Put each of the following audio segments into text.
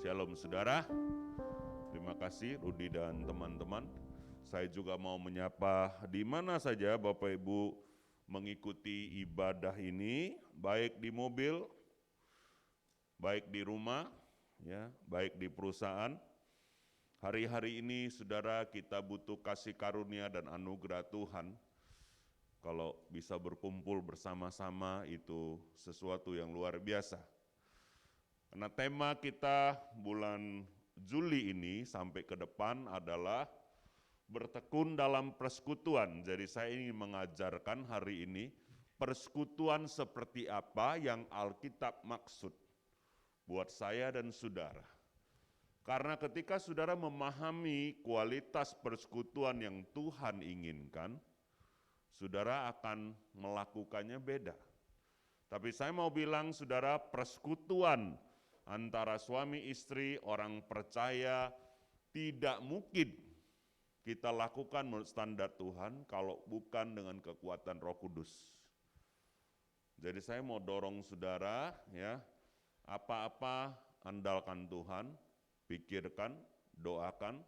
Shalom saudara, terima kasih Rudi dan teman-teman. Saya juga mau menyapa di mana saja Bapak Ibu mengikuti ibadah ini, baik di mobil, baik di rumah, ya, baik di perusahaan. Hari-hari ini saudara kita butuh kasih karunia dan anugerah Tuhan. Kalau bisa berkumpul bersama-sama itu sesuatu yang luar biasa. Karena tema kita bulan Juli ini sampai ke depan adalah bertekun dalam persekutuan. Jadi saya ingin mengajarkan hari ini persekutuan seperti apa yang Alkitab maksud buat saya dan saudara. Karena ketika saudara memahami kualitas persekutuan yang Tuhan inginkan, saudara akan melakukannya beda. Tapi saya mau bilang saudara, persekutuan antara suami istri, orang percaya, tidak mungkin kita lakukan menurut standar Tuhan kalau bukan dengan kekuatan Roh Kudus. Jadi saya mau dorong saudara, ya, apa-apa andalkan Tuhan, pikirkan, doakan.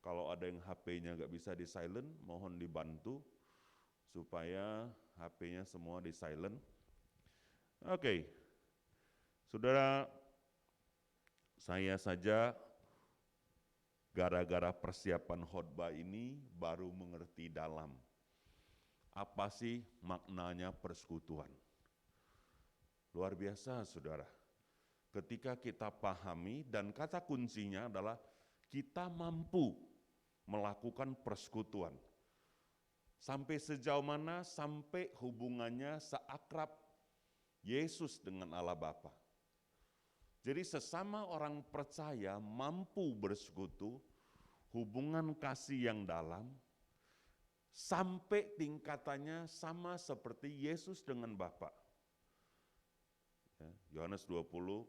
Kalau ada yang HP-nya nggak bisa di silent, mohon dibantu supaya HP-nya semua di silent. Oke. Saudara, saya saja gara-gara persiapan khotbah ini baru mengerti dalam apa sih maknanya persekutuan. Luar biasa saudara, ketika kita pahami dan kata kuncinya adalah kita mampu melakukan persekutuan. Sampai sejauh mana? Sampai hubungannya seakrab Yesus dengan Allah Bapa. Jadi sesama orang percaya mampu bersekutu, hubungan kasih yang dalam, sampai tingkatannya sama seperti Yesus dengan Bapa. Yohanes 20,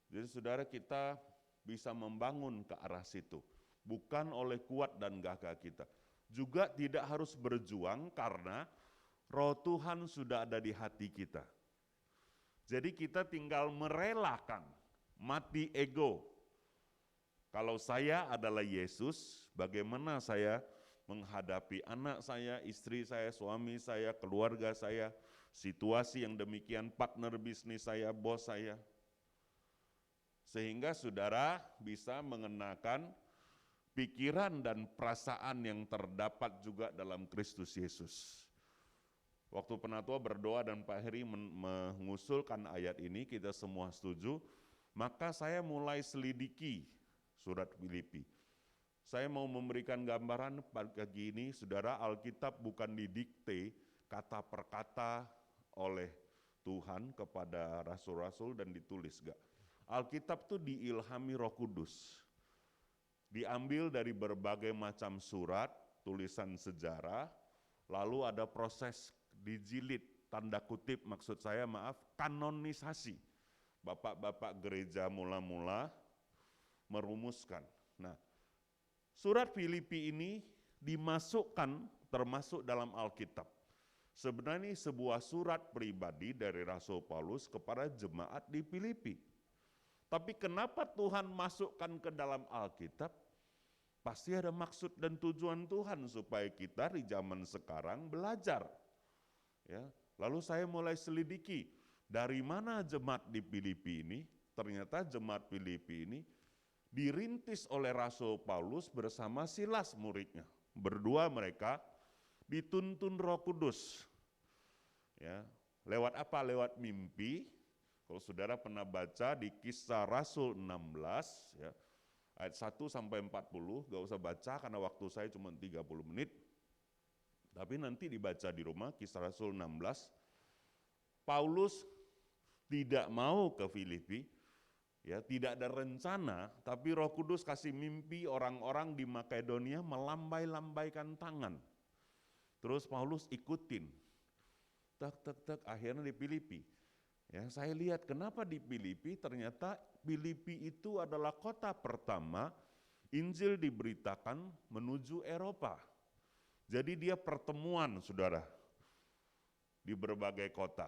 jadi saudara kita bisa membangun ke arah situ. Bukan oleh kuat dan gagah kita. Juga tidak harus berjuang karena Roh Tuhan sudah ada di hati kita. Jadi kita tinggal merelakan, mati ego. Kalau saya adalah Yesus, bagaimana saya menghadapi anak saya, istri saya, suami saya, keluarga saya, situasi yang demikian, partner bisnis saya, bos saya. Sehingga saudara bisa mengenakan pikiran dan perasaan yang terdapat juga dalam Kristus Yesus. Waktu Penatua berdoa dan Pak Heri mengusulkan ayat ini, kita semua setuju, maka saya mulai selidiki surat Filipi. Saya mau memberikan gambaran pagi ini, saudara, Alkitab bukan didikte kata per kata oleh Tuhan kepada rasul-rasul dan ditulis, enggak. Alkitab itu diilhami Roh Kudus. Diambil dari berbagai macam surat, tulisan sejarah, lalu ada proses dijilid, tanda kutip maksud saya kanonisasi. Bapak-bapak gereja mula-mula merumuskan. Nah, surat Filipi ini dimasukkan termasuk dalam Alkitab. Sebenarnya ini sebuah surat pribadi dari Rasul Paulus kepada jemaat di Filipi. Tapi kenapa Tuhan masukkan ke dalam Alkitab? Pasti ada maksud dan tujuan Tuhan supaya kita di zaman sekarang belajar. Ya, lalu saya mulai selidiki dari mana jemaat di Filipi ini. Ternyata jemaat Filipi ini dirintis oleh Rasul Paulus bersama Silas muridnya. Berdua mereka dituntun Roh Kudus. Ya, lewat apa? Lewat mimpi. Kalau saudara pernah baca di Kisah Rasul 16, ya, ayat 1 sampai 40, gak usah baca karena waktu saya cuma 30 menit. Tapi nanti dibaca di rumah, Kisah Rasul 16, Paulus tidak mau ke Filipi, ya, tidak ada rencana, tapi Roh Kudus kasih mimpi orang-orang di Makedonia melambai-lambaikan tangan. Terus Paulus ikutin, akhirnya di Filipi. Ya, saya lihat kenapa di Filipi, ternyata Filipi itu adalah kota pertama Injil diberitakan menuju Eropa. Jadi dia pertemuan saudara di berbagai kota.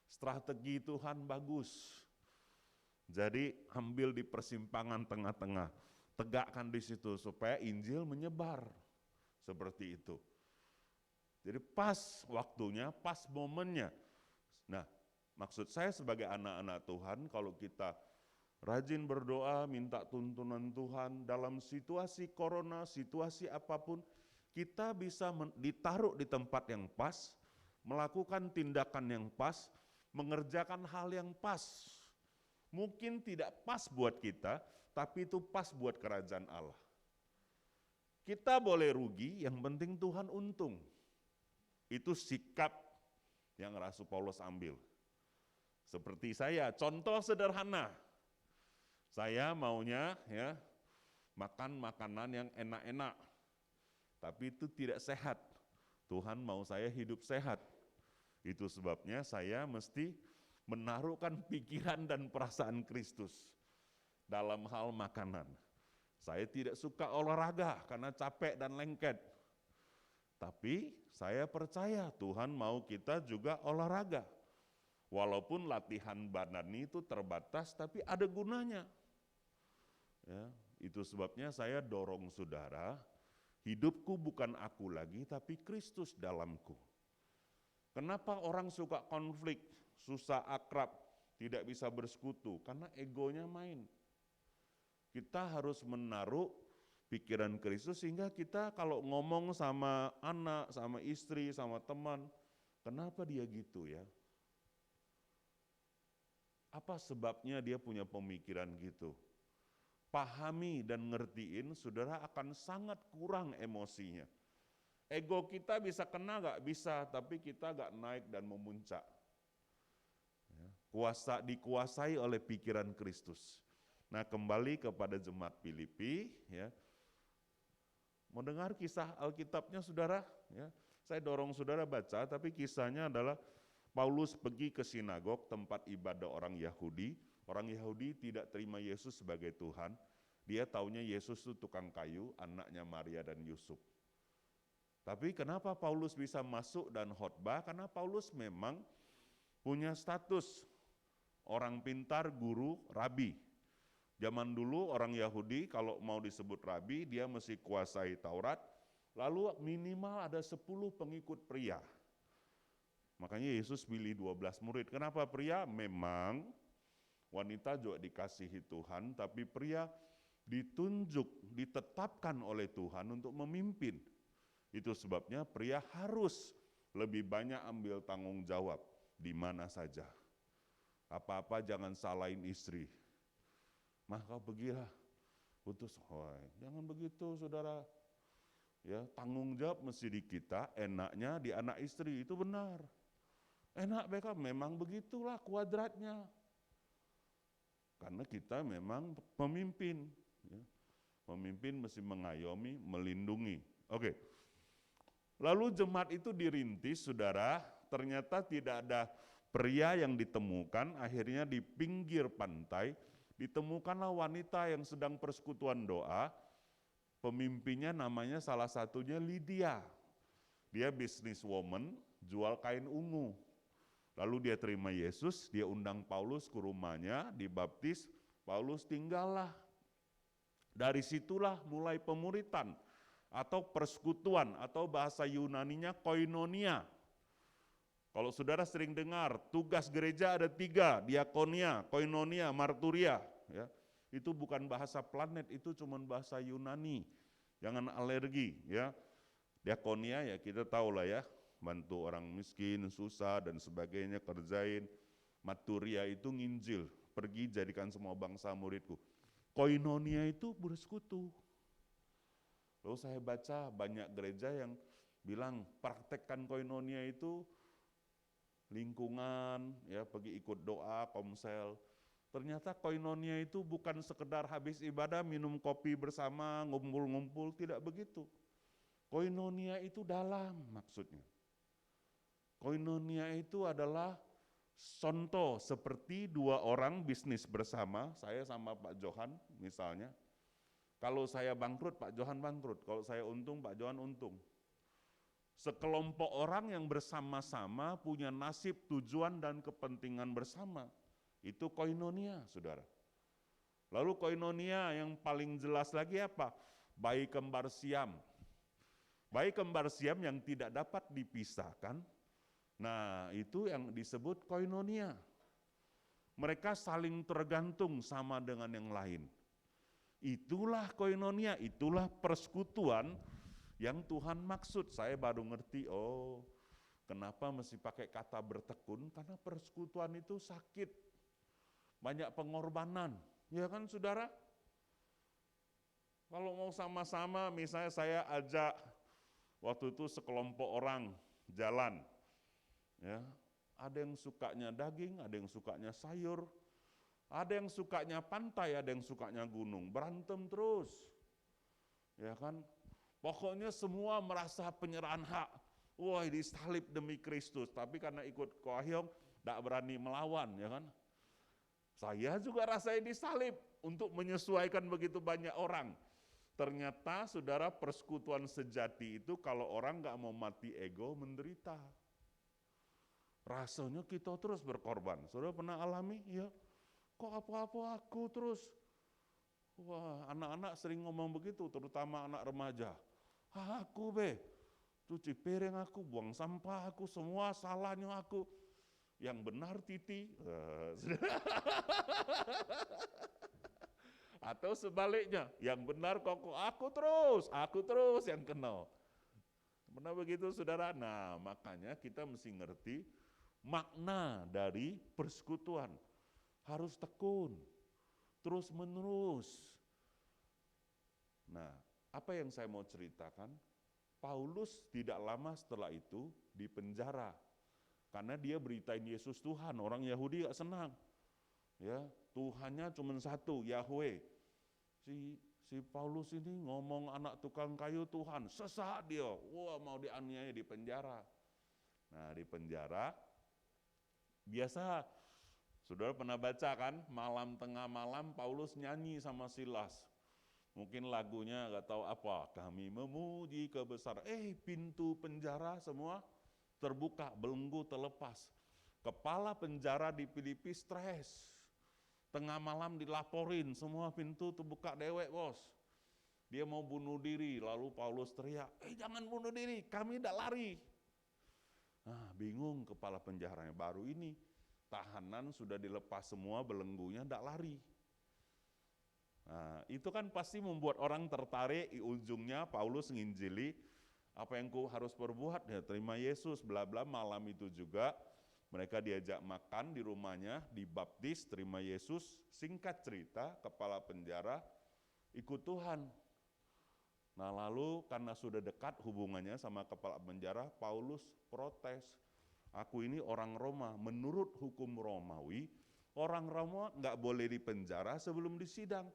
Strategi Tuhan bagus. Jadi ambil di persimpangan tengah-tengah, tegakkan di situ supaya Injil menyebar. Seperti itu. Jadi pas waktunya, pas momennya. Nah, maksud saya sebagai anak-anak Tuhan, kalau kita rajin berdoa, minta tuntunan Tuhan dalam situasi corona, situasi apapun, kita bisa ditaruh di tempat yang pas, melakukan tindakan yang pas, mengerjakan hal yang pas. Mungkin tidak pas buat kita, tapi itu pas buat kerajaan Allah. Kita boleh rugi, yang penting Tuhan untung. Itu sikap yang Rasul Paulus ambil. Seperti saya, contoh sederhana. Saya maunya ya makan makanan yang enak-enak, tapi itu tidak sehat. Tuhan mau saya hidup sehat. Itu sebabnya saya mesti menaruhkan pikiran dan perasaan Kristus dalam hal makanan. Saya tidak suka olahraga karena capek dan lengket. Tapi saya percaya Tuhan mau kita juga olahraga. Walaupun latihan badan itu terbatas, tapi ada gunanya. Ya, itu sebabnya saya dorong saudara, hidupku bukan aku lagi, tapi Kristus dalamku. Kenapa orang suka konflik, susah akrab, tidak bisa bersekutu? Karena egonya main. Kita harus menaruh pikiran Kristus sehingga kita kalau ngomong sama anak, sama istri, sama teman, kenapa dia gitu ya? Apa sebabnya dia punya pemikiran gitu? Pahami dan ngertiin, saudara akan sangat kurang emosinya. Ego kita bisa kena gak? Bisa, tapi kita gak naik dan memuncak. Dikuasai oleh pikiran Kristus. Nah, kembali kepada jemaat Filipi, ya. Mau dengar kisah Alkitabnya saudara? Ya. Saya dorong saudara baca, tapi kisahnya adalah Paulus pergi ke sinagog, tempat ibadah orang Yahudi. Orang Yahudi tidak terima Yesus sebagai Tuhan. Dia taunya Yesus itu tukang kayu, anaknya Maria dan Yusuf. Tapi kenapa Paulus bisa masuk dan khotbah? Karena Paulus memang punya status orang pintar, guru, rabi. Zaman dulu orang Yahudi kalau mau disebut rabi, dia mesti kuasai Taurat, lalu minimal ada 10 pengikut pria. Makanya Yesus pilih 12 murid. Kenapa pria? Memang wanita juga dikasihi Tuhan, tapi pria ditunjuk, ditetapkan oleh Tuhan untuk memimpin. Itu sebabnya pria harus lebih banyak ambil tanggung jawab di mana saja. Apa-apa jangan salahin istri. Mah kau pergilah, putus, jangan begitu saudara. Ya, tanggung jawab mesti di kita, enaknya di anak istri, itu benar. Enak mereka, memang begitulah kuadratnya. Karena kita memang pemimpin. Ya. Pemimpin mesti mengayomi, melindungi. Oke. Lalu jemaat itu dirintis, saudara, ternyata tidak ada pria yang ditemukan, akhirnya di pinggir pantai, ditemukanlah wanita yang sedang persekutuan doa, pemimpinnya namanya salah satunya Lydia. Dia businesswoman, jual kain ungu. Lalu dia terima Yesus, dia undang Paulus ke rumahnya, dibaptis, Paulus tinggallah. Dari situlah mulai pemuritan, atau persekutuan, atau bahasa Yunaninya koinonia. Kalau saudara sering dengar, tugas gereja ada 3, diakonia, koinonia, marturia. Ya. Itu bukan bahasa planet, itu cuma bahasa Yunani. Jangan alergi. Ya. Diakonia ya kita tahu lah ya, bantu orang miskin, susah dan sebagainya, kerjain. Marturia itu nginjil, pergi jadikan semua bangsa muridku. Koinonia itu bersekutu. Lalu saya baca banyak gereja yang bilang praktekkan koinonia itu lingkungan, ya pergi ikut doa, komsel. Ternyata koinonia itu bukan sekedar habis ibadah minum kopi bersama, ngumpul-ngumpul, tidak begitu. Koinonia itu dalam maksudnya. Koinonia itu adalah contoh seperti 2 orang bisnis bersama, saya sama Pak Johan misalnya. Kalau saya bangkrut, Pak Johan bangkrut. Kalau saya untung, Pak Johan untung. Sekelompok orang yang bersama-sama punya nasib, tujuan, dan kepentingan bersama. Itu koinonia, saudara. Lalu koinonia yang paling jelas lagi apa? Bayi kembar Siam. Bayi kembar Siam yang tidak dapat dipisahkan, nah itu yang disebut koinonia. Mereka saling tergantung sama dengan yang lain. Itulah koinonia, itulah persekutuan yang Tuhan maksud. Saya baru ngerti, oh kenapa mesti pakai kata bertekun, karena persekutuan itu sakit. Banyak pengorbanan, ya kan saudara? Kalau mau sama-sama, misalnya saya ajak waktu itu sekelompok orang jalan, ya, ada yang sukanya daging, ada yang sukanya sayur, ada yang sukanya pantai, ada yang sukanya gunung, berantem terus, ya kan? Pokoknya semua merasa penyerahan hak, wah disalib demi Kristus, tapi karena ikut koahyong, tidak berani melawan, ya kan? Saya juga rasanya disalib untuk menyesuaikan begitu banyak orang. Ternyata saudara, persekutuan sejati itu kalau orang nggak mau mati ego, menderita. Rasanya kita terus berkorban. Saudara pernah alami? Ya, kok apa-apa aku terus. Wah, anak-anak sering ngomong begitu, terutama anak remaja. Aku cuci piring aku, buang sampah aku, semua salahnya aku. Yang benar Titi. Atau sebaliknya, yang benar kok aku terus yang kena. Pernah begitu saudara? Nah makanya kita mesti ngerti makna dari persekutuan. Harus tekun, terus menerus. Nah apa yang saya mau ceritakan, Paulus tidak lama setelah itu dipenjara. Karena dia beritain Yesus Tuhan, orang Yahudi gak senang. Ya, Tuhannya cuma satu, Yahweh. Si Paulus ini ngomong anak tukang kayu Tuhan, sesat dia. Wah, mau dianiaya di penjara. Nah, di penjara biasa saudara pernah baca kan, tengah malam Paulus nyanyi sama Silas. Mungkin lagunya gak tahu apa, kami memuji kebesaran. Pintu penjara semua terbuka, belenggu terlepas. Kepala penjara di Filipi stres. Tengah malam dilaporin, semua pintu terbuka dewek bos. Dia mau bunuh diri, lalu Paulus teriak, jangan bunuh diri, kami tidak lari. Nah, bingung kepala penjaranya, baru ini tahanan sudah dilepas semua, belenggunya tidak lari. Nah, itu kan pasti membuat orang tertarik, ujungnya Paulus nginjili, apa yang ku harus perbuat, ya terima Yesus, bla bla. Malam itu juga mereka diajak makan di rumahnya, dibaptis, terima Yesus. Singkat cerita, kepala penjara ikut Tuhan. Nah lalu karena sudah dekat hubungannya sama kepala penjara, Paulus protes. Aku ini orang Roma, menurut hukum Romawi, orang Roma nggak boleh dipenjara sebelum disidang.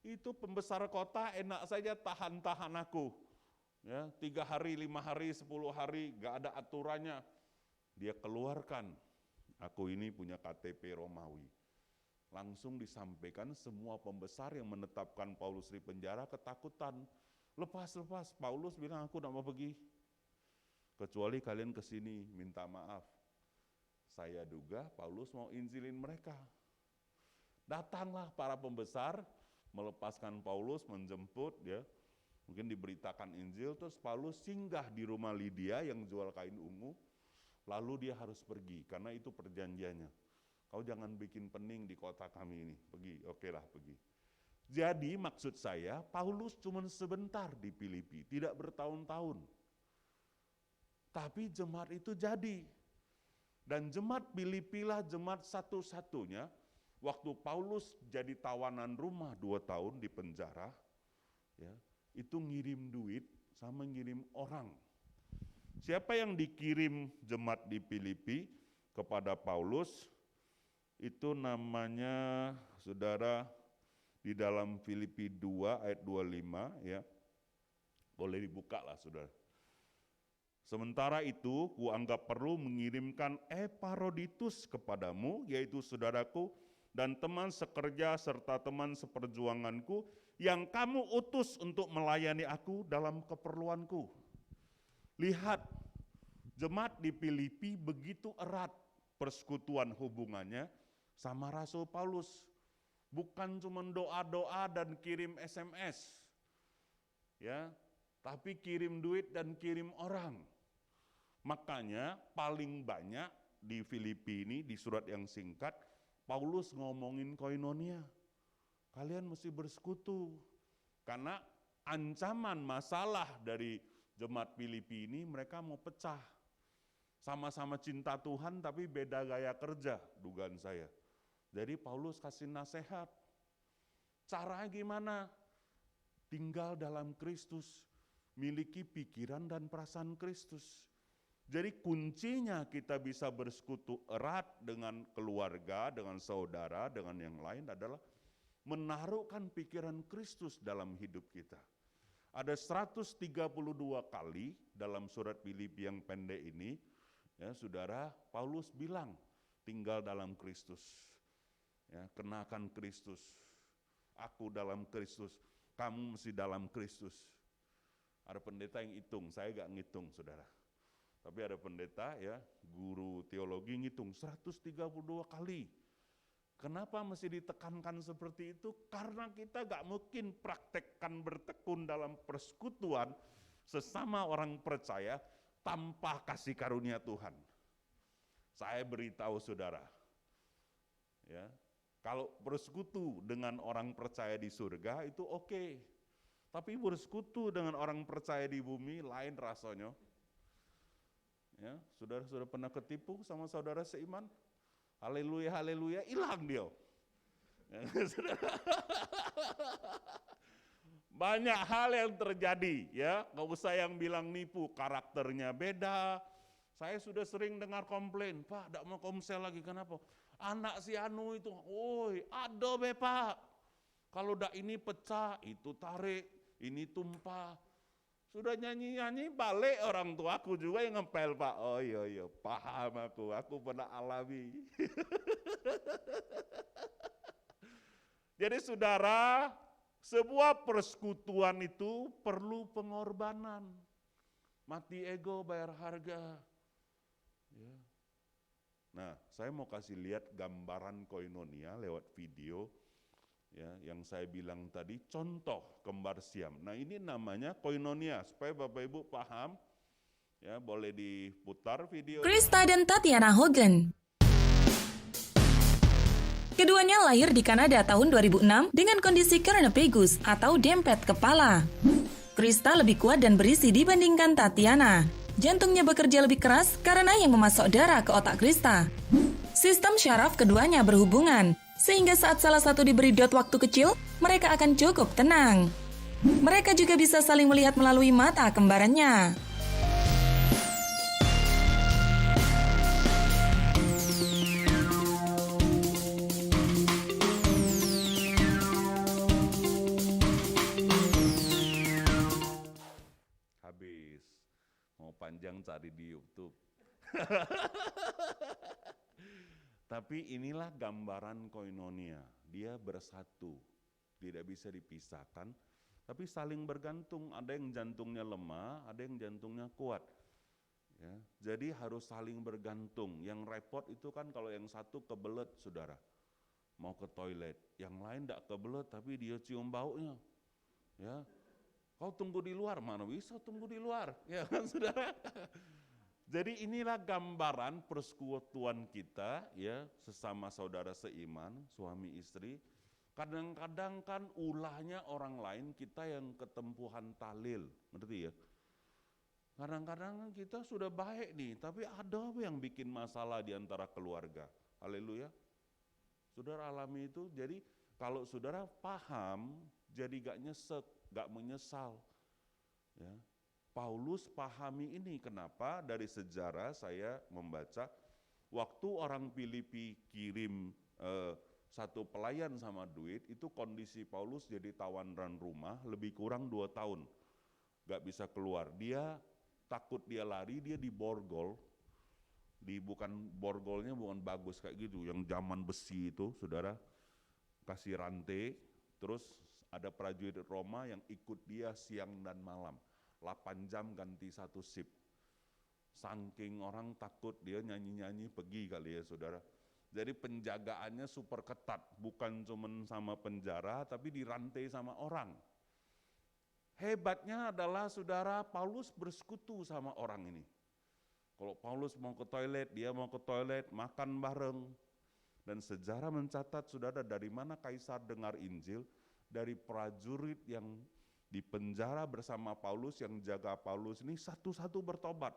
Itu pembesar kota enak saja tahan aku. Ya, 3 hari, 5 hari, 10 hari, nggak ada aturannya. Dia keluarkan, aku ini punya KTP Romawi. Langsung disampaikan, semua pembesar yang menetapkan Paulus di penjara ketakutan. Lepas, Paulus bilang aku tidak mau pergi. Kecuali kalian kesini minta maaf. Saya duga Paulus mau injilin mereka. Datanglah para pembesar, melepaskan Paulus, menjemput ya. Mungkin diberitakan Injil, terus Paulus singgah di rumah Lydia yang jual kain ungu. Lalu dia harus pergi, karena itu perjanjiannya. Kau jangan bikin pening di kota kami ini, pergi, okelah pergi. Jadi maksud saya, Paulus cuma sebentar di Filipi, tidak bertahun-tahun. Tapi jemaat itu jadi. Dan jemaat Filipi lah jemaat satu-satunya, waktu Paulus jadi tawanan rumah 2 tahun di penjara, ya, itu ngirim duit sama ngirim orang. Siapa yang dikirim jemaat di Filipi kepada Paulus, itu namanya saudara di dalam Filipi 2 ayat 25 ya. Boleh dibuka lah saudara. Sementara itu, kuanggap perlu mengirimkan Epaphroditus kepadamu, yaitu saudaraku dan teman sekerja serta teman seperjuanganku, yang kamu utus untuk melayani aku dalam keperluanku. Lihat, jemaat di Filipi begitu erat persekutuan hubungannya sama Rasul Paulus. bukan cuma doa-doa dan kirim SMS, ya, tapi kirim duit dan kirim orang. Makanya paling banyak di Filipi ini, di surat yang singkat, Paulus ngomongin koinonia. Kalian mesti bersekutu. Karena ancaman masalah dari jemaat Filipi ini, mereka mau pecah. Sama-sama cinta Tuhan tapi beda gaya kerja, dugaan saya. Jadi Paulus kasih nasihat. Caranya gimana? Tinggal dalam Kristus, miliki pikiran dan perasaan Kristus. Jadi kuncinya kita bisa bersekutu erat dengan keluarga, dengan saudara, dengan yang lain adalah menaruhkan pikiran Kristus dalam hidup kita. Ada 132 kali dalam surat Filipi yang pendek ini, ya saudara, Paulus bilang tinggal dalam Kristus, ya, kenakan Kristus, aku dalam Kristus, kamu mesti dalam Kristus. Ada pendeta yang hitung, saya gak ngitung saudara. Tapi ada pendeta, ya, guru teologi ngitung 132 kali. Kenapa mesti ditekankan seperti itu? Karena kita gak mungkin praktekkan bertekun dalam persekutuan sesama orang percaya tanpa kasih karunia Tuhan. Saya beritahu saudara, ya, kalau bersekutu dengan orang percaya di surga itu oke. Tapi bersekutu dengan orang percaya di bumi lain rasanya. Ya, saudara-saudara pernah ketipu sama saudara seiman? Haleluya, haleluya, hilang dia. Banyak hal yang terjadi, ya. Gak usah yang bilang nipu, karakternya beda. Saya sudah sering dengar komplain, Pak, gak mau komsel lagi, kenapa? Anak si Anu itu, oi, aduh be Pak. Kalau dak ini pecah, itu tarik, ini tumpah. Sudah nyanyi-nyanyi balik orang tuaku juga yang ngepel Pak. Oh iya, paham aku pernah alami. Jadi saudara, sebuah persekutuan itu perlu pengorbanan. Mati ego, bayar harga. Ya. Nah, saya mau kasih lihat gambaran koinonia lewat video. Ya, yang saya bilang tadi, contoh kembar siam. Nah ini namanya koinonia, supaya Bapak Ibu paham, ya boleh diputar video. Krista dan Tatiana Hogan. Keduanya lahir di Kanada tahun 2006 dengan kondisi carnegie atau dempet kepala. Krista lebih kuat dan berisi dibandingkan Tatiana. Jantungnya bekerja lebih keras karena yang memasok darah ke otak Krista. Sistem syaraf keduanya berhubungan, sehingga saat salah satu diberi dot waktu kecil, mereka akan cukup tenang. Mereka juga bisa saling melihat melalui mata kembarannya. Habis, mau panjang cari di YouTube. Tapi inilah gambaran koinonia, dia bersatu, tidak bisa dipisahkan, tapi saling bergantung. Ada yang jantungnya lemah, ada yang jantungnya kuat. Ya, jadi harus saling bergantung. Yang repot itu kan kalau yang satu kebelet saudara, mau ke toilet, yang lain tidak kebelet tapi dia cium baunya. Ya, kau tunggu di luar, mana bisa tunggu di luar, ya kan saudara? Jadi inilah gambaran persekutuan kita, ya, sesama saudara seiman, suami istri. Kadang-kadang kan ulahnya orang lain, kita yang ketempuhan tahlil, ngerti ya? Kadang-kadang kita sudah baik nih, tapi ada yang bikin masalah di antara keluarga. Haleluya. Saudara alami itu, jadi kalau saudara paham, jadi gak nyesek, gak menyesal. Ya. Paulus pahami ini, kenapa dari sejarah saya membaca, waktu orang Filipi kirim satu pelayan sama duit, itu kondisi Paulus jadi tawanan rumah lebih kurang 2 tahun. Gak bisa keluar, dia takut dia lari, dia diborgol, bukan borgolnya bukan bagus kayak gitu, yang zaman besi itu saudara, kasih rantai, terus ada prajurit Roma yang ikut dia siang dan malam. 8 jam ganti satu sip. Saking orang takut, dia nyanyi-nyanyi pergi kali ya saudara. Jadi penjagaannya super ketat, bukan cuma sama penjara, tapi dirantai sama orang. Hebatnya adalah saudara, Paulus bersekutu sama orang ini. Kalau Paulus mau ke toilet, dia mau ke toilet, makan bareng. Dan sejarah mencatat, saudara, dari mana Kaisar dengar Injil? Dari prajurit yang di penjara bersama Paulus, yang jaga Paulus ini satu-satu bertobat.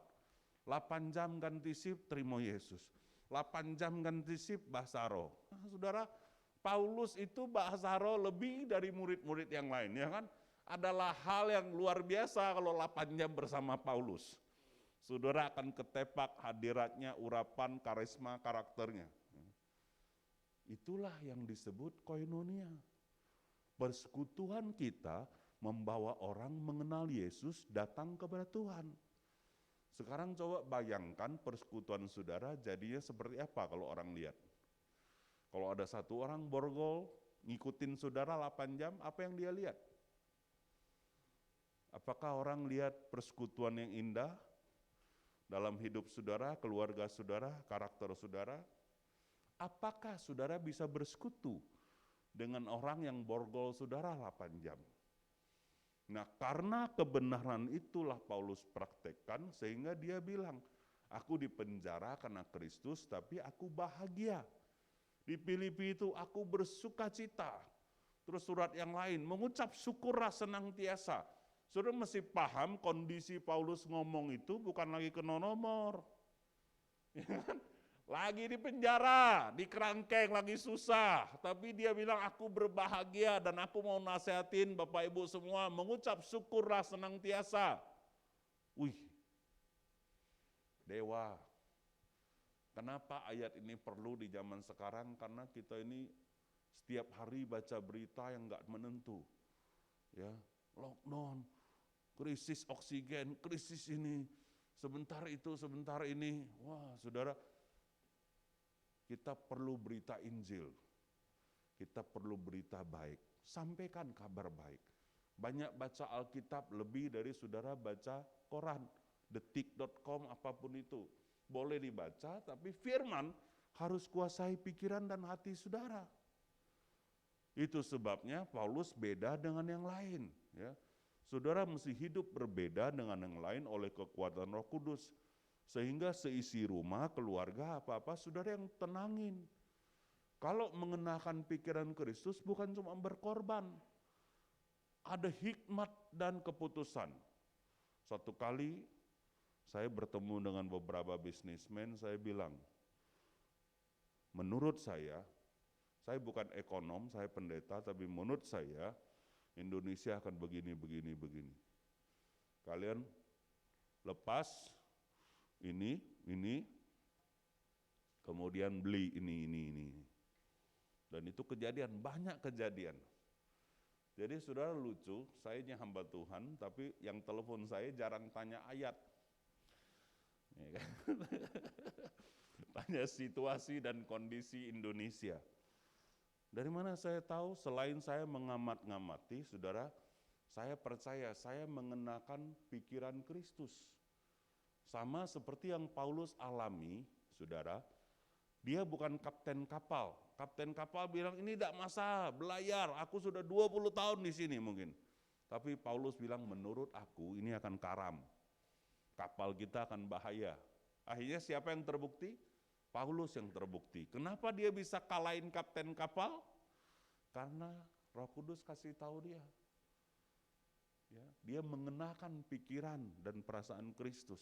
8 jam ganti shift, terima Yesus. 8 jam ganti shift, bahasa roh. Nah, saudara, Paulus itu bahasa roh lebih dari murid-murid yang lain, ya kan? Adalah hal yang luar biasa kalau 8 jam bersama Paulus. Saudara akan ketepak hadiratnya, urapan, karisma, karakternya. Itulah yang disebut koinonia. Persekutuan kita membawa orang mengenal Yesus, datang kepada Tuhan. Sekarang coba bayangkan persekutuan saudara jadinya seperti apa kalau orang lihat. Kalau ada satu orang borgol, ngikutin saudara 8 jam, apa yang dia lihat? Apakah orang lihat persekutuan yang indah dalam hidup saudara, keluarga saudara, karakter saudara? Apakah saudara bisa bersekutu dengan orang yang borgol saudara 8 jam? Nah, karena kebenaran itulah Paulus praktekkan sehingga dia bilang, aku dipenjara karena Kristus tapi aku bahagia. Di Filipi itu aku bersuka cita. Terus surat yang lain, mengucap syukurlah senantiasa. Saudara mesti paham kondisi Paulus ngomong itu bukan lagi kena nomor. Lagi di penjara, di kerangkeng, lagi susah. Tapi dia bilang aku berbahagia dan aku mau nasihatin Bapak Ibu semua mengucap syukurlah senantiasa. Wih, dewa. Kenapa ayat ini perlu di zaman sekarang? Karena kita ini setiap hari baca berita yang gak menentu. Ya, lockdown, krisis oksigen, krisis ini, sebentar itu, sebentar ini. Wah, saudara, kita perlu berita Injil, kita perlu berita baik, sampaikan kabar baik. Banyak baca Alkitab lebih dari saudara baca koran, detik.com apapun itu. Boleh dibaca, tapi firman harus kuasai pikiran dan hati saudara. Itu sebabnya Paulus beda dengan yang lain. Ya. Saudara mesti hidup berbeda dengan yang lain oleh kekuatan Roh Kudus. Sehingga seisi rumah, keluarga, apa-apa, saudara yang tenangin. Kalau mengenakan pikiran Kristus bukan cuma berkorban. Ada hikmat dan keputusan. Suatu kali saya bertemu dengan beberapa bisnismen, saya bilang, menurut saya bukan ekonom, saya pendeta, tapi menurut saya, Indonesia akan begini. Kalian lepas ini, kemudian beli ini. Dan itu kejadian, banyak kejadian. Jadi saudara lucu, saya ini hamba Tuhan, tapi yang telepon saya jarang tanya ayat. Ya kan? Tanya situasi dan kondisi Indonesia. Dari mana saya tahu? Selain saya mengamat-ngamati, saudara, saya percaya saya mengenakan pikiran Kristus. Sama seperti yang Paulus alami, saudara, dia bukan kapten kapal. Kapten kapal bilang, ini tidak masalah, belayar, aku sudah 20 tahun di sini mungkin. Tapi Paulus bilang, menurut aku ini akan karam. Kapal kita akan bahaya. Akhirnya siapa yang terbukti? Paulus yang terbukti. Kenapa dia bisa kalahin kapten kapal? Karena Roh Kudus kasih tahu dia. Ya, dia mengenakan pikiran dan perasaan Kristus.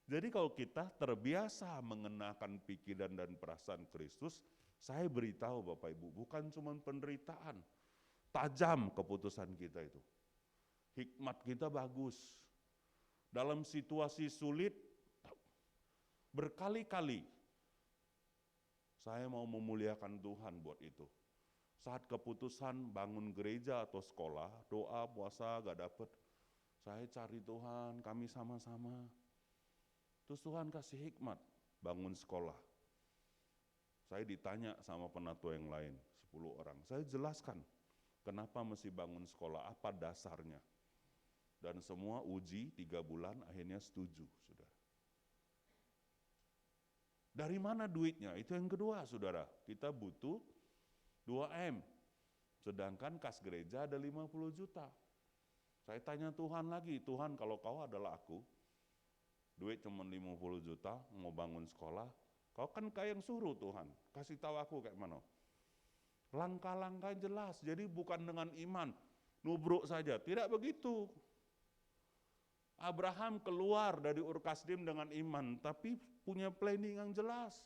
Jadi kalau kita terbiasa mengenakan pikiran dan perasaan Kristus, saya beritahu Bapak Ibu, bukan cuma penderitaan, tajam keputusan kita itu. Hikmat kita bagus. Dalam situasi sulit, berkali-kali saya mau memuliakan Tuhan buat itu. Saat keputusan bangun gereja atau sekolah, doa, puasa gak dapet, saya cari Tuhan, kami sama-sama. Terus Tuhan kasih hikmat, bangun sekolah. Saya ditanya sama penatua yang lain, 10 orang. Saya jelaskan, kenapa mesti bangun sekolah, apa dasarnya. Dan semua uji 3 bulan, akhirnya setuju, saudara. Dari mana duitnya? Itu yang kedua, saudara. Kita butuh 2M. Sedangkan kas gereja ada 50 juta. Saya tanya Tuhan lagi, Tuhan kalau kau adalah aku, duit cuma 50 juta, mau bangun sekolah, kau kan kayak yang suruh Tuhan, kasih tahu aku kayak mana. Langkah-langkah jelas, jadi bukan dengan iman, nubruk saja, tidak begitu. Abraham keluar dari Ur Kasdim dengan iman, tapi punya planning yang jelas.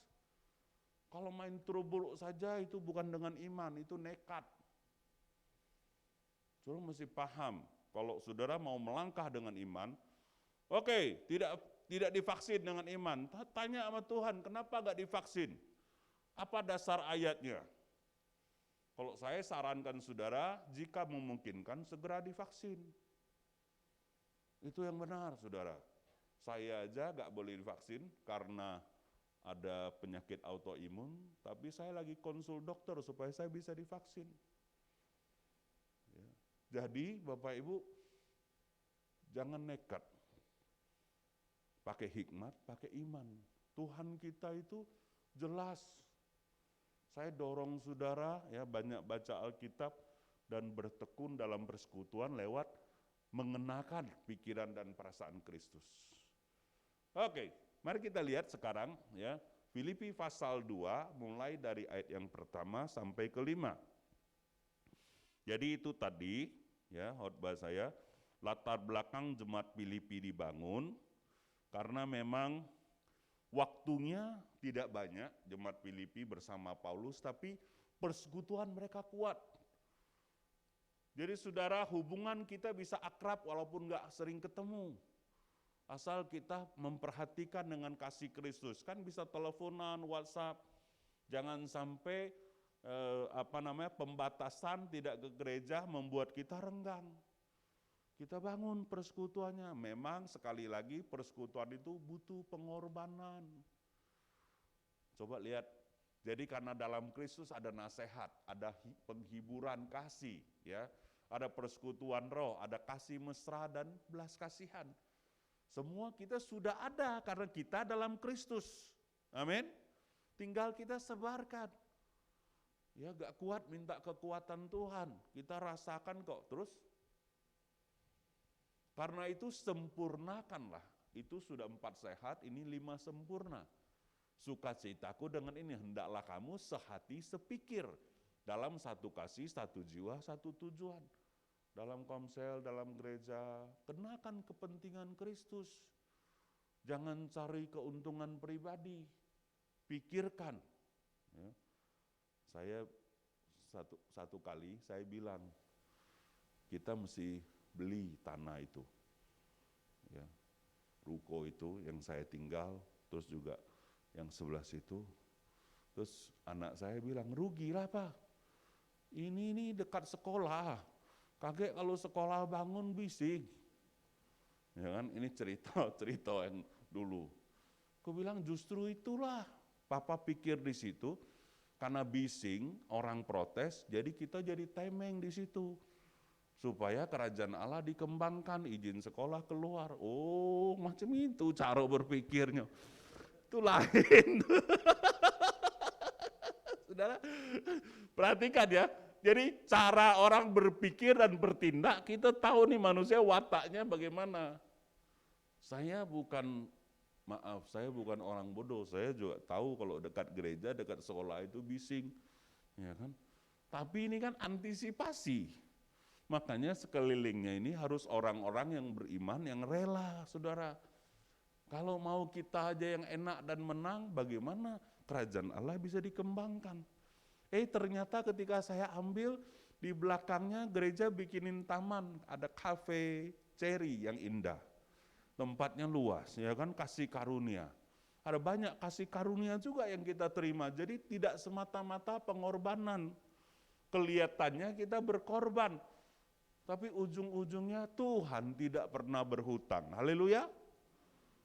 Kalau main terubuk saja itu bukan dengan iman, itu nekat. Saudara mesti paham, kalau saudara mau melangkah dengan iman, oke, tidak divaksin dengan iman. Tanya sama Tuhan, kenapa gak divaksin? Apa dasar ayatnya? Kalau saya sarankan saudara, jika memungkinkan segera divaksin. Itu yang benar, saudara. Saya aja gak boleh divaksin karena ada penyakit autoimun, tapi saya lagi konsul dokter supaya saya bisa divaksin. Ya. Jadi Bapak Ibu, jangan nekat. Pakai hikmat, pakai iman. Tuhan kita itu jelas. Saya dorong saudara ya banyak baca Alkitab dan bertekun dalam persekutuan lewat mengenakan pikiran dan perasaan Kristus. Oke, mari kita lihat sekarang ya, Filipi pasal 2 mulai dari ayat yang pertama sampai ke-5. Jadi itu tadi ya khotbah saya, latar belakang jemaat Filipi dibangun karena memang waktunya tidak banyak jemaat Filipi bersama Paulus, tapi persekutuan mereka kuat. Jadi saudara, hubungan kita bisa akrab walaupun gak sering ketemu. Asal kita memperhatikan dengan kasih Kristus. Kan bisa teleponan, WhatsApp. Jangan sampai pembatasan tidak ke gereja membuat kita renggang. Kita bangun persekutuannya. Memang sekali lagi persekutuan itu butuh pengorbanan. Coba lihat. Jadi karena dalam Kristus ada nasihat, ada penghiburan kasih, ya, ada persekutuan roh, ada kasih mesra dan belas kasihan. Semua kita sudah ada karena kita dalam Kristus. Amin. Tinggal kita sebarkan. Ya gak kuat minta kekuatan Tuhan, kita rasakan kok. Terus karena itu sempurnakanlah. Itu sudah 4 sehat, ini 5 sempurna. Sukacitaku dengan ini, hendaklah kamu sehati sepikir. Dalam satu kasih, satu jiwa, satu tujuan. Dalam komsel, dalam gereja, kenakan kepentingan Kristus. Jangan cari keuntungan pribadi. Pikirkan. Ya. Saya satu kali, saya bilang, kita mesti beli tanah itu. Ya. Ruko itu yang saya tinggal, terus juga yang sebelah situ. Terus anak saya bilang, rugilah Pak. Ini dekat sekolah. Kaget kalau sekolah bangun bising. Ya kan, ini cerita yang dulu. Aku bilang justru itulah. Papa pikir di situ, karena bising, orang protes, jadi kita jadi temeng di situ. Supaya kerajaan Allah dikembangkan, izin sekolah keluar. Oh, macam itu cara berpikirnya. Itu lain. Saudara, perhatikan ya. Jadi cara orang berpikir dan bertindak, kita tahu nih manusia wataknya bagaimana. Saya bukan orang bodoh. Saya juga tahu kalau dekat gereja, dekat sekolah itu bising. Ya kan? Tapi ini kan antisipasi. Makanya sekelilingnya ini harus orang-orang yang beriman, yang rela, saudara. Kalau mau kita aja yang enak dan menang, bagaimana kerajaan Allah bisa dikembangkan? Ternyata ketika saya ambil, di belakangnya gereja bikinin taman, ada kafe cherry yang indah. Tempatnya luas, ya kan, kasih karunia. Ada banyak kasih karunia juga yang kita terima, jadi tidak semata-mata pengorbanan. Kelihatannya kita berkorban, tapi ujung-ujungnya Tuhan tidak pernah berhutang. Haleluya.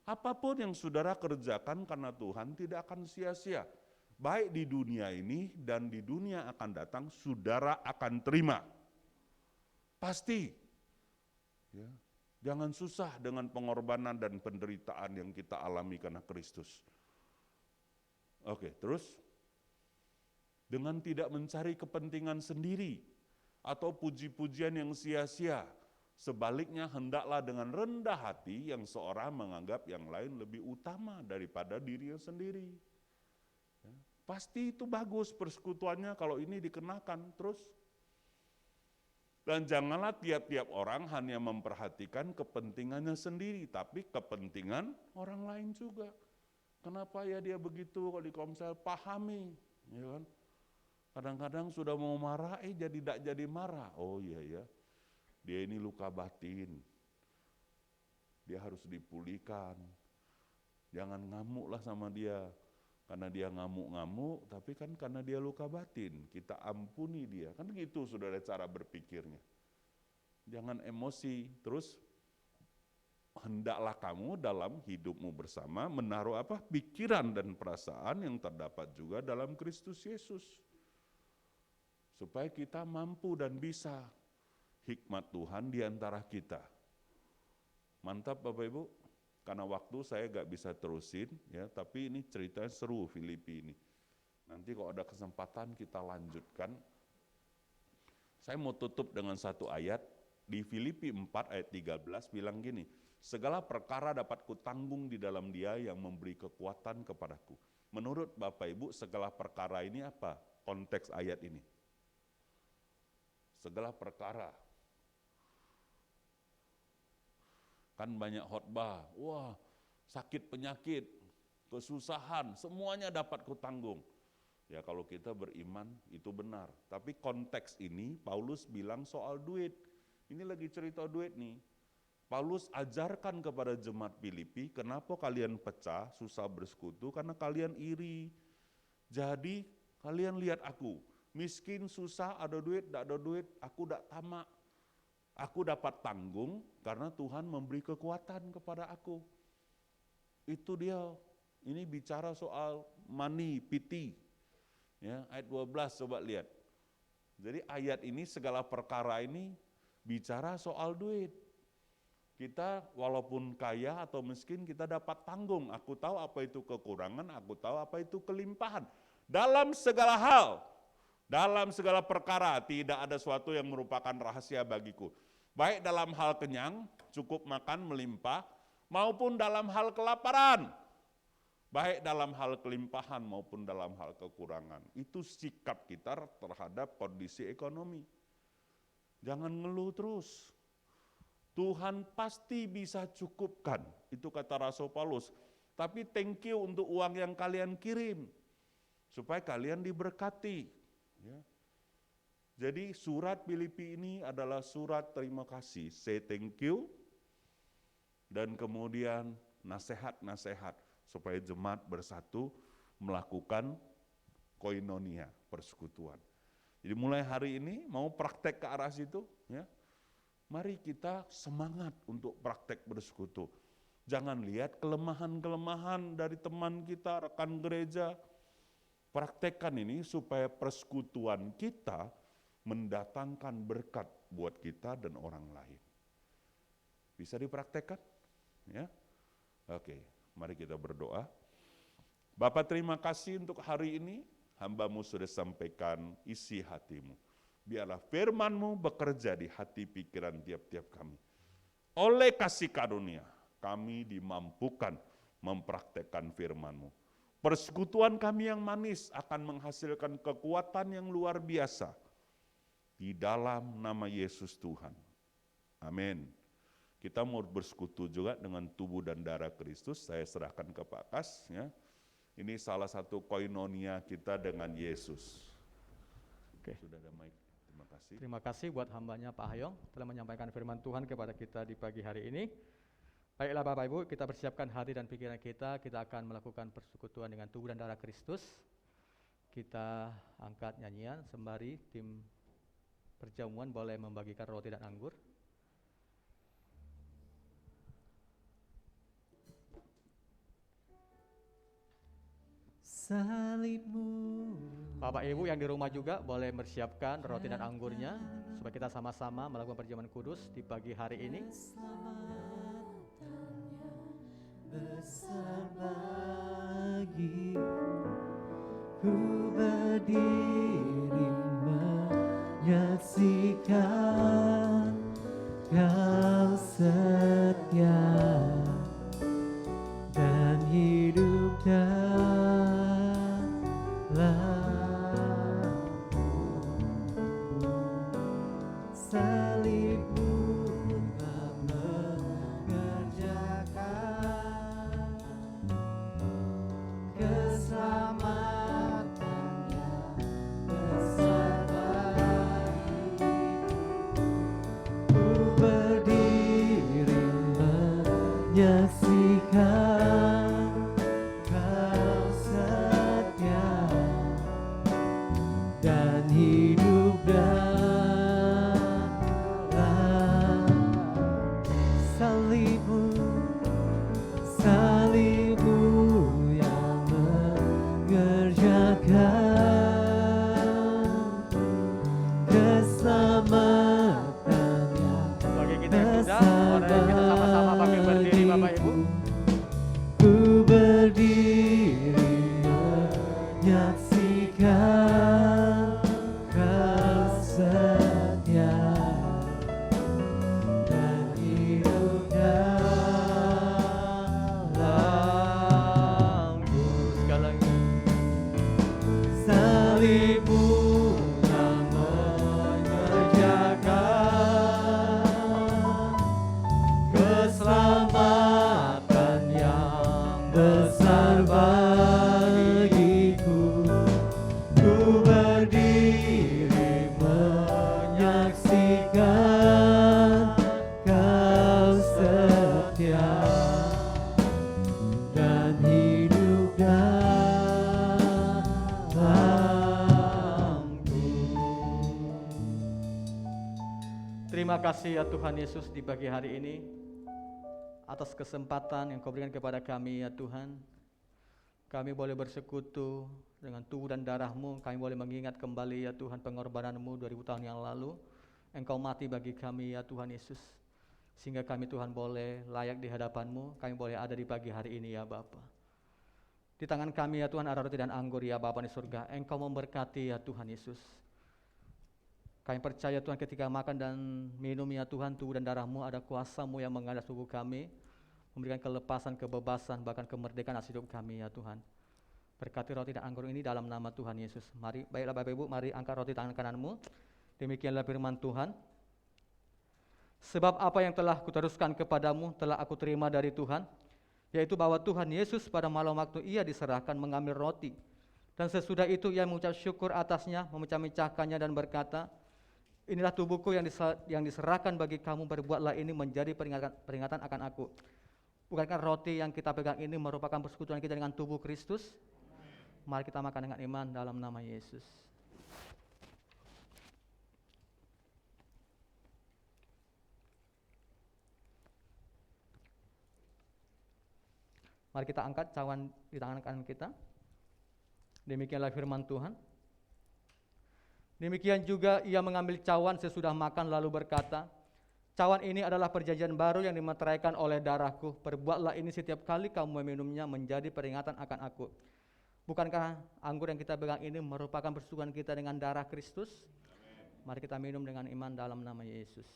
Apapun yang saudara kerjakan karena Tuhan tidak akan sia-sia. Baik di dunia ini dan di dunia akan datang, saudara akan terima. Pasti. Ya. Jangan susah dengan pengorbanan dan penderitaan yang kita alami karena Kristus. Oke, terus dengan tidak mencari kepentingan sendiri atau puji-pujian yang sia-sia. Sebaliknya hendaklah dengan rendah hati yang seorang menganggap yang lain lebih utama daripada dirinya sendiri. Ya, pasti itu bagus persekutuannya kalau ini dikenakan terus. Dan janganlah tiap-tiap orang hanya memperhatikan kepentingannya sendiri, tapi kepentingan orang lain juga. Kenapa ya dia begitu kalau di Komsel? Pahami, ya kan? Kadang-kadang sudah mau marah, jadi tidak jadi marah. Oh iya ya, dia ini luka batin, dia harus dipulihkan. Jangan ngamuklah sama dia, karena dia ngamuk-ngamuk, tapi kan karena dia luka batin, kita ampuni dia. Kan gitu sudah ada cara berpikirnya. Jangan emosi, terus hendaklah kamu dalam hidupmu bersama menaruh apa? Pikiran dan perasaan yang terdapat juga dalam Kristus Yesus. Supaya kita mampu dan bisa hikmat Tuhan di antara kita. Mantap Bapak Ibu, karena waktu saya gak bisa terusin, ya, tapi ini ceritanya seru Filipi ini. Nanti kalau ada kesempatan kita lanjutkan. Saya mau tutup dengan satu ayat, di Filipi 4 ayat 13 bilang gini, segala perkara dapat kutanggung di dalam Dia yang memberi kekuatan kepadaku. Menurut Bapak Ibu, segala perkara ini apa konteks ayat ini? Segala perkara. Kan banyak khotbah, wah sakit penyakit, kesusahan, semuanya dapat kutanggung. Ya kalau kita beriman itu benar. Tapi konteks ini Paulus bilang soal duit. Ini lagi cerita duit nih. Paulus ajarkan kepada jemaat Filipi, kenapa kalian pecah, susah bersekutu, karena kalian iri. Jadi kalian lihat aku, miskin, susah, ada duit, tidak ada duit, aku tidak tamak. Aku dapat tanggung karena Tuhan memberi kekuatan kepada aku. Itu dia, ini bicara soal money, piti. Ya, ayat 12 coba lihat. Jadi ayat ini segala perkara ini bicara soal duit. Kita walaupun kaya atau miskin kita dapat tanggung. Aku tahu apa itu kekurangan, aku tahu apa itu kelimpahan. Dalam segala hal, dalam segala perkara tidak ada sesuatu yang merupakan rahasia bagiku. Baik dalam hal kenyang, cukup makan melimpah, maupun dalam hal kelaparan. Baik dalam hal kelimpahan maupun dalam hal kekurangan. Itu sikap kita terhadap kondisi ekonomi. Jangan ngeluh terus. Tuhan pasti bisa cukupkan, itu kata Rasul Paulus. Tapi thank you untuk uang yang kalian kirim, supaya kalian diberkati. Ya. Jadi surat Filipi ini adalah surat terima kasih, say thank you, dan kemudian nasihat-nasihat supaya jemaat bersatu melakukan koinonia, persekutuan. Jadi mulai hari ini mau praktek ke arah situ, ya. Mari kita semangat untuk praktek bersekutu. Jangan lihat kelemahan-kelemahan dari teman kita, rekan gereja. Praktekkan ini supaya persekutuan kita mendatangkan berkat buat kita dan orang lain. Bisa dipraktekkan? Ya? Oke, mari kita berdoa. Bapak terima kasih untuk hari ini, hamba-Mu sudah sampaikan isi hati-Mu. Biarlah firman-Mu bekerja di hati pikiran tiap-tiap kami. Oleh kasih karunia, kami dimampukan mempraktekkan firman-Mu. Persekutuan kami yang manis akan menghasilkan kekuatan yang luar biasa. Di dalam nama Yesus Tuhan. Amin. Kita mau bersekutu juga dengan tubuh dan darah Kristus. Saya serahkan ke Pak Kas. Ya. Ini salah satu koinonia kita dengan Yesus. Oke. Sudah ada mic. Terima kasih. Terima kasih buat hambanya Pak Hayong telah menyampaikan firman Tuhan kepada kita di pagi hari ini. Baiklah Bapak Ibu, kita persiapkan hati dan pikiran kita akan melakukan persekutuan dengan tubuh dan darah Kristus. Kita angkat nyanyian sembari tim perjamuan boleh membagikan roti dan anggur. Salibmu. Bapak Ibu yang di rumah juga boleh mempersiapkan roti dan anggurnya supaya kita sama-sama melakukan perjamuan kudus di pagi hari ini. Besar bagimu. ku berdiri menyaksikan Kau setia dan hidup dalam salibmu telah mengerjakan keselamatan yang besar bagiku. Ku berdiri menyaksikan Kau setia dan hidup dalam salibmu, salibmu yang mengerjakan keselamatan yang Bagi kita yang sudah, mari kita sama-sama pakai berdiri Bapak Ibu. ku berdiri menyaksikan Kau setia dan hidup dalam Sekali lagi. salibmu yang mengerjakan keselamatan yang besar bagiku. Ku berdiri menyaksikan Kau setia dan hidup dalamku. Terima kasih ya Tuhan Yesus di pagi hari ini atas kesempatan yang Kau berikan kepada kami ya Tuhan. Kami boleh bersekutu dengan tubuh dan darah-Mu. Kami boleh mengingat kembali ya Tuhan pengorbanan-Mu 2000 tahun yang lalu. Engkau mati bagi kami ya Tuhan Yesus. Sehingga kami Tuhan boleh layak di hadapan-Mu. Kami boleh ada di pagi hari ini ya Bapa. Di tangan kami ya Tuhan ada roti dan anggur ya Bapa di surga. Engkau memberkati ya Tuhan Yesus. Kami percaya Tuhan ketika makan dan minum ya Tuhan, tubuh dan darah-Mu ada kuasa-Mu yang mengadas tubuh kami, memberikan kelepasan, kebebasan, bahkan kemerdekaan atas hidup kami ya Tuhan. Berkati roti dan anggur ini dalam nama Tuhan Yesus. Mari, baiklah Bapak Ibu, mari angkat roti tangan kananmu. Demikianlah firman Tuhan. Sebab apa yang telah kuteruskan kepadamu telah aku terima dari Tuhan, yaitu bahwa Tuhan Yesus pada malam waktu Ia diserahkan mengambil roti. Dan sesudah itu Ia mengucap syukur atasnya, memecah-mecahkannya dan berkata, inilah tubuhku yang diserahkan bagi kamu, berbuatlah ini menjadi peringatan akan aku. Bukankah roti yang kita pegang ini merupakan persekutuan kita dengan tubuh Kristus? Mari kita makan dengan iman dalam nama Yesus. Mari kita angkat cawan di tangan kanan kita. Demikianlah firman Tuhan. Demikian juga Ia mengambil cawan sesudah makan lalu berkata, cawan ini adalah perjanjian baru yang dimeteraikan oleh darahku. Perbuatlah ini setiap kali kamu meminumnya menjadi peringatan akan aku. Bukankah anggur yang kita pegang ini merupakan persekutuan kita dengan darah Kristus? Mari kita minum dengan iman dalam nama Yesus.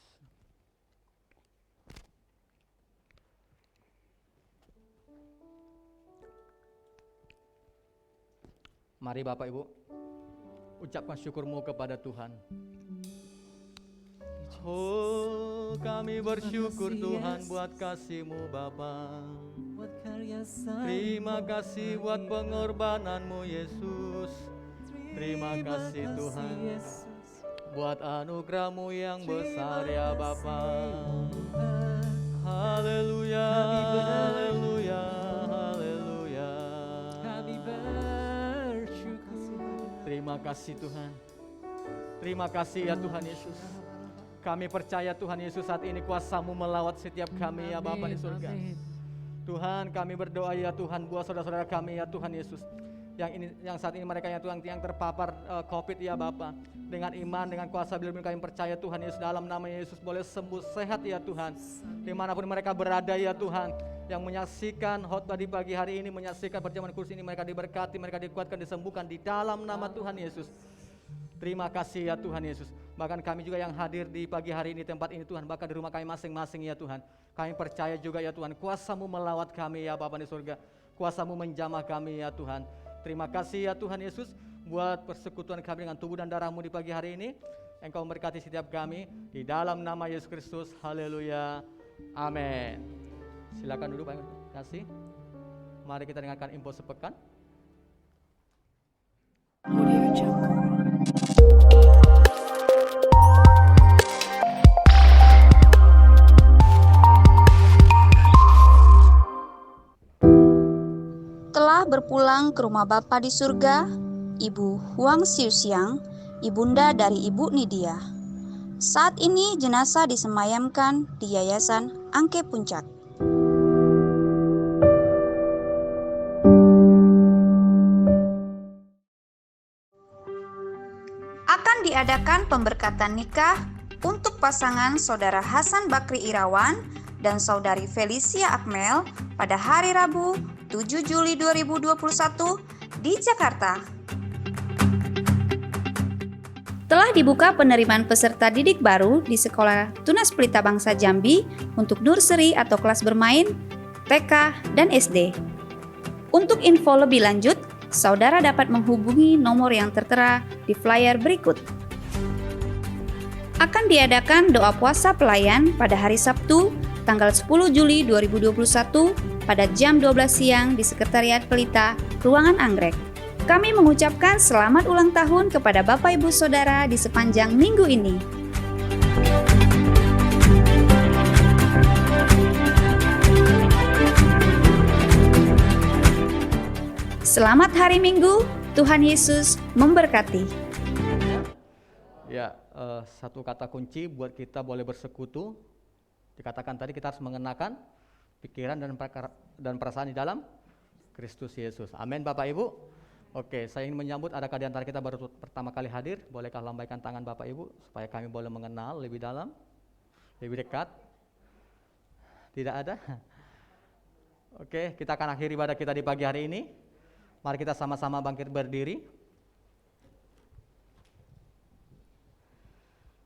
Mari Bapak Ibu, ucapkan syukurmu kepada Tuhan. Oh, kami bersyukur Tuhan buat kasih-Mu Bapa. Terima kasih buat pengorbanan-Mu Yesus. Terima kasih Tuhan buat anugerah-Mu yang besar ya Bapa. Haleluya, haleluya, haleluya. Terima kasih Tuhan. Terima kasih ya Tuhan Yesus. Kami percaya Tuhan Yesus saat ini kuasa-Mu melawat setiap kami ya Bapa di surga. Tuhan, kami berdoa ya Tuhan buat saudara-saudara kami ya Tuhan Yesus. Yang saat ini mereka ya Tuhan yang terpapar COVID ya Bapa. Dengan iman, dengan kuasa bila kami percaya Tuhan Yesus dalam nama Yesus boleh sembuh sehat ya Tuhan. Dimanapun mereka berada ya Tuhan. yang menyaksikan khotbah di pagi hari ini, menyaksikan perjamuan kudus ini, mereka diberkati, mereka dikuatkan, disembuhkan di dalam nama Tuhan Yesus. Terima kasih ya Tuhan Yesus. Bahkan kami juga yang hadir di pagi hari ini, tempat ini Tuhan, bahkan di rumah kami masing-masing ya Tuhan. Kami percaya juga ya Tuhan, kuasa-Mu melawat kami ya Bapa di surga. Kuasa-Mu menjamah kami ya Tuhan. Terima kasih ya Tuhan Yesus buat persekutuan kami dengan tubuh dan darah-Mu di pagi hari ini. Engkau memberkati setiap kami di dalam nama Yesus Kristus. Haleluya. Amin. Silakan duduk Pak. Terima kasih. Mari kita dengarkan info sepekan. Telah berpulang ke rumah Bapa di surga, Ibu Huang Xiuxiang, ibunda dari Ibu Nidia. Saat ini jenazah disemayamkan di Yayasan Angke Puncak. Akan diadakan pemberkatan nikah untuk pasangan Saudara Hasan Bakri Irawan dan Saudari Felicia Akmel pada hari Rabu 7 Juli 2021 di Jakarta. Telah dibuka penerimaan peserta didik baru di Sekolah Tunas Pelita Bangsa Jambi untuk nursery atau kelas bermain, TK, dan SD. Untuk info lebih lanjut, saudara dapat menghubungi nomor yang tertera di flyer berikut. Akan diadakan doa puasa pelayan pada hari Sabtu, tanggal 10 Juli 2021 pada jam 12 siang di Sekretariat Pelita, Ruangan Anggrek. Kami mengucapkan selamat ulang tahun kepada Bapak Ibu Saudara di sepanjang minggu ini. Selamat hari Minggu, Tuhan Yesus memberkati. Ya, satu kata kunci buat kita boleh bersekutu. Dikatakan tadi kita harus mengenakan pikiran dan perasaan di dalam Kristus Yesus. Amin Bapak Ibu. Oke, saya ingin menyambut adakah di antara kita baru pertama kali hadir, bolehkah lambaikan tangan Bapak Ibu supaya kami boleh mengenal lebih dalam, lebih dekat? Tidak ada? Oke, kita akan akhiri ibadah kita di pagi hari ini. Mari kita sama-sama bangkit berdiri.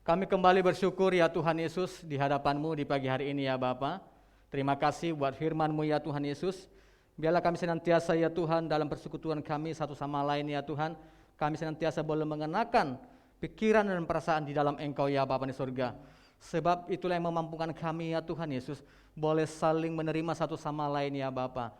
Kami kembali bersyukur ya Tuhan Yesus di hadapan-Mu di pagi hari ini ya Bapa. Terima kasih buat firman-Mu ya Tuhan Yesus. Biarlah kami senantiasa ya Tuhan dalam persekutuan kami satu sama lain ya Tuhan. Kami senantiasa boleh mengenakan pikiran dan perasaan di dalam Engkau ya Bapa di surga. Sebab itulah yang memampukan kami ya Tuhan Yesus boleh saling menerima satu sama lain ya Bapa.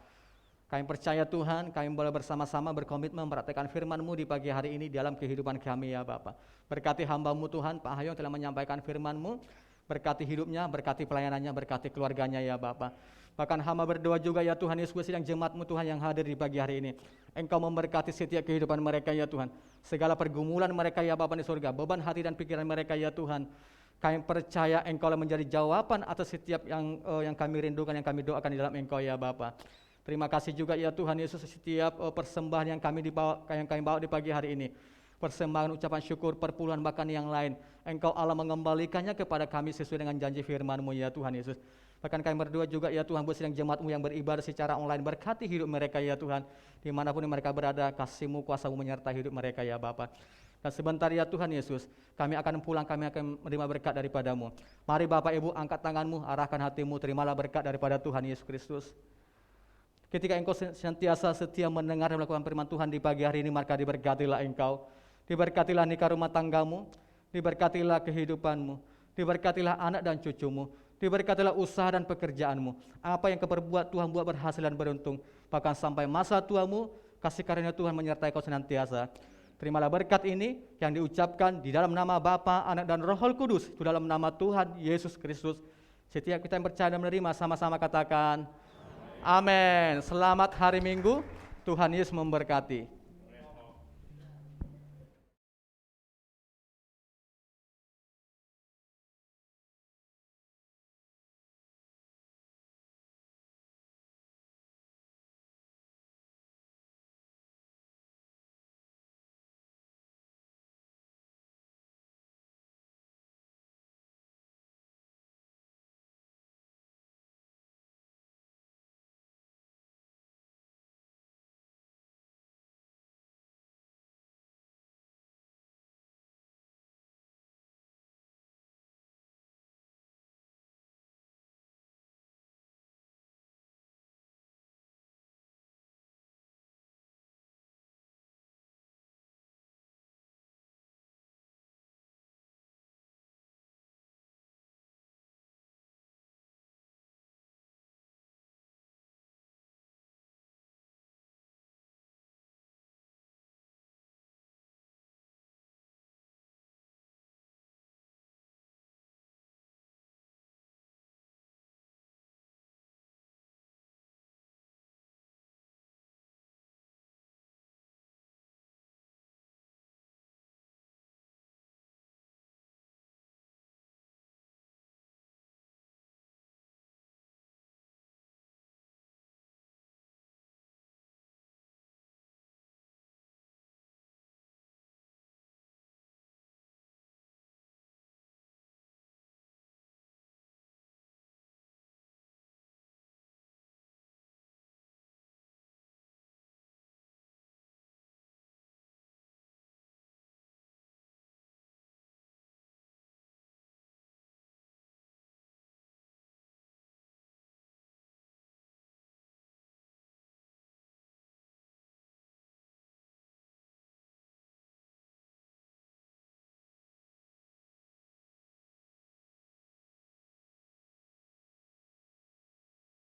Kami percaya Tuhan, kami boleh bersama-sama berkomitmen mempraktikkan firman-Mu di pagi hari ini dalam kehidupan kami ya Bapa. Berkati hamba-Mu Tuhan, Pak Hayong telah menyampaikan firman-Mu, berkati hidupnya, berkati pelayanannya, berkati keluarganya ya Bapa. Bahkan hamba berdoa juga ya Tuhan Yesus, sidang jemaat-Mu Tuhan yang hadir di pagi hari ini. Engkau memberkati setiap kehidupan mereka ya Tuhan. Segala pergumulan mereka ya Bapa di surga, beban hati dan pikiran mereka ya Tuhan. Kami percaya Engkau menjadi jawaban atas setiap yang kami rindukan, yang kami doakan di dalam Engkau ya Bapa. Terima kasih juga ya Tuhan Yesus setiap persembahan yang kami bawa di pagi hari ini. Persembahan ucapan syukur, perpuluhan bahkan yang lain. Engkau Allah mengembalikannya kepada kami sesuai dengan janji firman-Mu ya Tuhan Yesus. Bahkan kami berdua juga ya Tuhan buat sedang jemaat-Mu yang beribadah secara online. Berkati hidup mereka ya Tuhan. Dimanapun mereka berada, kasih-Mu, kuasa-Mu menyertai hidup mereka ya Bapa. Dan sebentar ya Tuhan Yesus, kami akan pulang, kami akan menerima berkat daripada-Mu. Mari Bapak Ibu angkat tangan-Mu, arahkan hati-Mu, terimalah berkat daripada Tuhan Yesus Kristus. Ketika Engkau senantiasa setia mendengar dan melakukan firman Tuhan di pagi hari ini, maka diberkatilah Engkau. Diberkatilah nikah rumah tanggamu, diberkatilah kehidupanmu, diberkatilah anak dan cucumu, diberkatilah usaha dan pekerjaanmu. Apa yang Kau perbuat Tuhan buat berhasil dan beruntung. Bahkan sampai masa tuamu, kasih karunia Tuhan menyertai Kau senantiasa. Terimalah berkat ini yang diucapkan di dalam nama Bapa, Anak dan Roh Kudus, di dalam nama Tuhan Yesus Kristus. Setiap kita yang percaya dan menerima, sama-sama katakan, Amin. Selamat hari Minggu, Tuhan Yesus memberkati.